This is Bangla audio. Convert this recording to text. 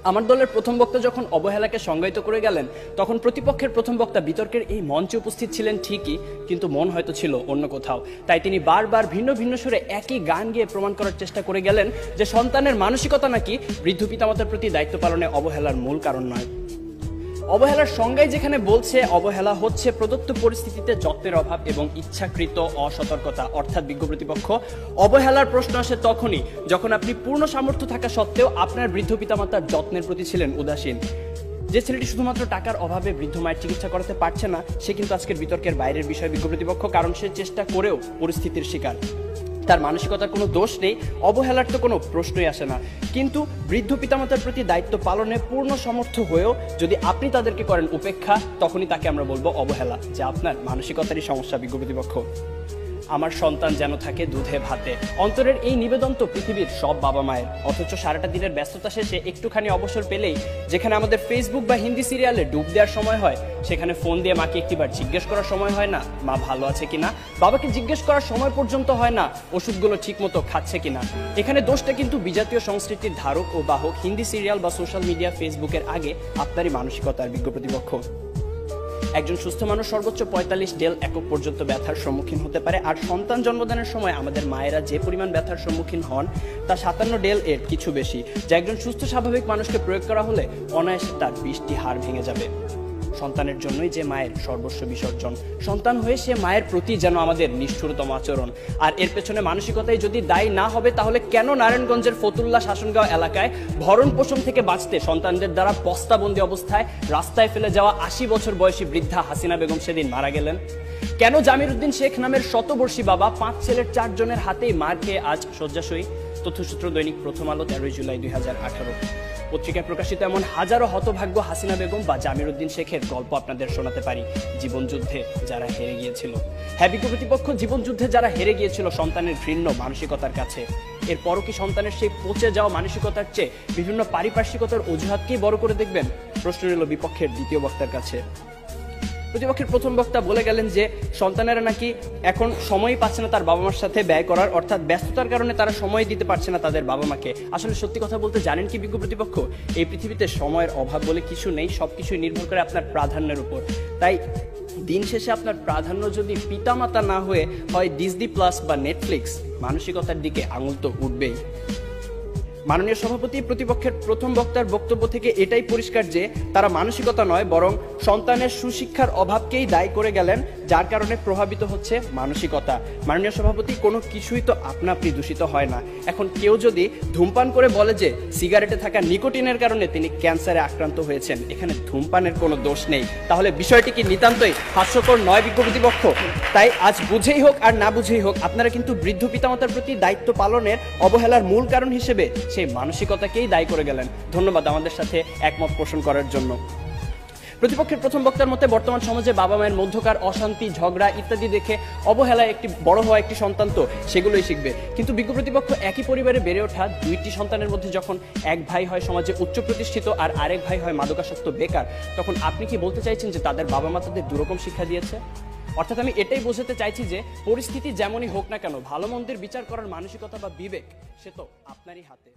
আমার দলের প্রথম বক্তা যখন অবহেলাকে সংজ্ঞায়িত করে গেলেন, তখন প্রতিপক্ষের প্রথম বক্তা বিতর্কের এই মঞ্চে উপস্থিত ছিলেন ঠিকই, কিন্তু মন হয়তো ছিল অন্য কোথাও। তাই তিনি বারবার ভিন্ন ভিন্ন সুরে একই গান গেয়ে প্রমাণ করার চেষ্টা করে গেলেন যে সন্তানের মানসিকতা নাকি বৃদ্ধ পিতামাতার প্রতি দায়িত্ব পালনে অবহেলার মূল কারণ নয়। অবহেলার সংজ্ঞায় যেখানে বলছে অবহেলা হচ্ছে প্রদত্ত পরিস্থিতিতে যত্নের অভাব এবং ইচ্ছাকৃত অসতর্কতা, অর্থাৎ বিজ্ঞ প্রতিপক্ষ, অবহেলার প্রশ্ন আসে তখনই যখন আপনি পূর্ণ সামর্থ্য থাকা সত্ত্বেও আপনার বৃদ্ধ পিতামাতার যত্নের প্রতি ছিলেন উদাসীন। যে ছেলেটি শুধুমাত্র টাকার অভাবে বৃদ্ধ মায়ের চিকিৎসা করাতে পারছে না, সে কিন্তু আজকের বিতর্কের বাইরের বিষয় বিজ্ঞ প্রতিপক্ষ, কারণ সে চেষ্টা করেও পরিস্থিতির শিকার। তার মানসিকতার কোনো দোষ নেই, অবহেলার তো কোনো প্রশ্নই আসে না। কিন্তু বৃদ্ধ পিতামাতার প্রতি দায়িত্ব পালনে পূর্ণ সমর্থ হয়েও যদি আপনি তাদেরকে করেন উপেক্ষা, তখনই তাকে আমরা বলবো অবহেলা, যা আপনার মানসিকতারই সমস্যা বিজ্ঞ প্রতিপক্ষ। আমার সন্তান যেন থাকে দুধে ভাতে, অন্তরের এই নিবেদন তো পৃথিবীর সব বাবা মায়ের। অথচ সারাটা দিনের ব্যস্ততা শেষে একটুখানি অবসর পেলেই যেখানে আমাদের ফেসবুক বা হিন্দি সিরিয়ালে ডুব দেওয়ার সময় হয়, সেখানে ফোন দিয়ে মাকে একটিবার জিজ্ঞেস করার সময় হয় না মা ভালো আছে কিনা, বাবাকে জিজ্ঞেস করার সময় পর্যন্ত হয় না ওষুধগুলো ঠিক মতো খাচ্ছে কিনা। এখানে দোষটা কিন্তু বিজাতীয় সংস্কৃতির ধারক ও বাহক হিন্দি সিরিয়াল বা সোশ্যাল মিডিয়া, ফেসবুকের আগে আপনারই মানসিকতার বিজ্ঞ প্রতিপক্ষ। একজন সুস্থ মানুষ সর্বোচ্চ 45 ডেল একক পর্যন্ত ব্যথার সম্মুখীন হতে পারে, আর সন্তান জন্মদানের সময় আমাদের মায়েরা যে পরিমাণ ব্যথার সম্মুখীন হন তা 57 ডেল এর কিছু বেশি, যা একজন সুস্থ স্বাভাবিক মানুষকে প্রয়োগ করা হলে অনায়াসে তার 20টি হাড় ভেঙে যাবে। সন্তানের জন্যই যে মায়ের সর্বস্ব বিসর্জন, সন্তান হয়ে সে মায়ের প্রতি যেন আমাদের নিষ্ঠুরতম আচরণ। আর এর পেছনে মানসিকতায় যদি দায়ী না হবে, তাহলে কেন নারায়ণগঞ্জের ফতুল্লা শাসনগাঁও এলাকায় ভরণ পোষণ থেকে বাঁচতে সন্তানদের দ্বারা বস্তাবন্দি অবস্থায় রাস্তায় ফেলে যাওয়া 80 বছর বয়সী বৃদ্ধা হাসিনা বেগম সেদিন মারা গেলেন? কেন জামির উদ্দিন শেখ নামের শতবর্ষী বাবা 5 ছেলের 4 জনের হাতেই মার খেয়ে আজ শয্যাশয়ী? তথ্যসূত্র দৈনিক প্রথম আলো, 13 জুলাই 2018। পত্রিকায় প্রকাশিত এমন হাজারো হতভাগ্য হাসিনা বেগম বা জামির উদ্দিন শেখের গল্প আপনাদের শোনাতে পারি, জীবনযুদ্ধে যারা হেরে গিয়েছিল। হ্যাঁ বিজ্ঞ প্রতিপক্ষ, জীবনযুদ্ধে যারা হেরে গিয়েছিল সন্তানের ঘৃণ্য মানসিকতার কাছে। এরপরও কি সন্তানের সেই পচে যাওয়া মানসিকতার চেয়ে বিভিন্ন পারিপার্শ্বিকতার অজুহাতকেই বড় করে দেখবেন? প্রশ্ন রইল বিপক্ষের দ্বিতীয় বক্তার কাছে। প্রতিপক্ষের প্রথম বক্তা বলে গেলেন যে সন্তানেরা নাকি এখন সময়ই পাচ্ছে না তার বাবা মার সাথে ব্যয় করার, অর্থাৎ ব্যস্ততার কারণে তারা সময় দিতে পারছে না তাদের বাবা মাকে। আসলে সত্যি কথা বলতে জানেন কি বিজ্ঞ প্রতিপক্ষ, এই পৃথিবীতে সময়ের অভাব বলে কিছু নেই, সবকিছুই নির্ভর করে আপনার প্রাধান্যের উপর। তাই দিন শেষে আপনার প্রাধান্য যদি পিতামাতা না হয়ে হয় ডিজনি প্লাস বা নেটফ্লিক্স, মানসিকতার দিকে আঙুল তো উঠবেই। মাননীয় সভাপতি প্রতিপক্ষের প্রথম বক্তার বক্তব্য থেকে এটাই পরিষ্কার যে তারা মানসিকতা নয়, বরং সন্তানের সুশিক্ষার অভাবকেই দায়ী করে গেলেন, যার কারণে প্রভাবিত হচ্ছে মানসিকতা। মাননীয় সভাপতি, কোনো কিছুই তো আপনা আপনি দূষিত হয় না। এখন কেউ যদি ধূমপান করে বলে যে সিগারেটে থাকা নিকোটিনের কারণে তিনি ক্যান্সারে আক্রান্ত হয়েছেন, এখানে ধূমপানের কোনো দোষ নেই, তাহলে বিষয়টি কি নিতান্তই হাস্যকর নয় বিজ্ঞ প্রতিপক্ষ? তাই আজ বুঝেই হোক আর না বুঝেই হোক, আপনারা কিন্তু বৃদ্ধ পিতামাতার প্রতি দায়িত্ব পালনের অবহেলার মূল কারণ হিসেবে সেই মানসিকতাকেই দায়ী করে গেলেন। ধন্যবাদ আমাদের সাথে একমত পোষণ করার জন্য। প্রতিপক্ষের প্রথম বক্তার মতে বর্তমান সমাজে বাবা মায়ের মধ্যকার অশান্তি, ঝগড়া ইত্যাদি দেখে অবহেলায় একটি বড় হওয়া একটি সন্তান তো সেগুলোই শিখবে। কিন্তু বিজ্ঞ প্রতিপক্ষ, একই পরিবারে বেড়ে ওঠা 2টি সন্তানের মধ্যে যখন এক ভাই হয় সমাজে উচ্চ প্রতিষ্ঠিত আর আরেক ভাই হয় মাদকাসক্ত বেকার, তখন আপনি কি বলতে চাইছেন যে তাদের বাবা মা তাদের দুরকম শিক্ষা দিয়েছে? অর্থাৎ আমি এটাই বোঝাতে চাইছি যে পরিস্থিতি যেমনই হোক না কেন, ভালো মন্দের বিচার করার মানসিকতা বা বিবেক সে তো আপনারই হাতে।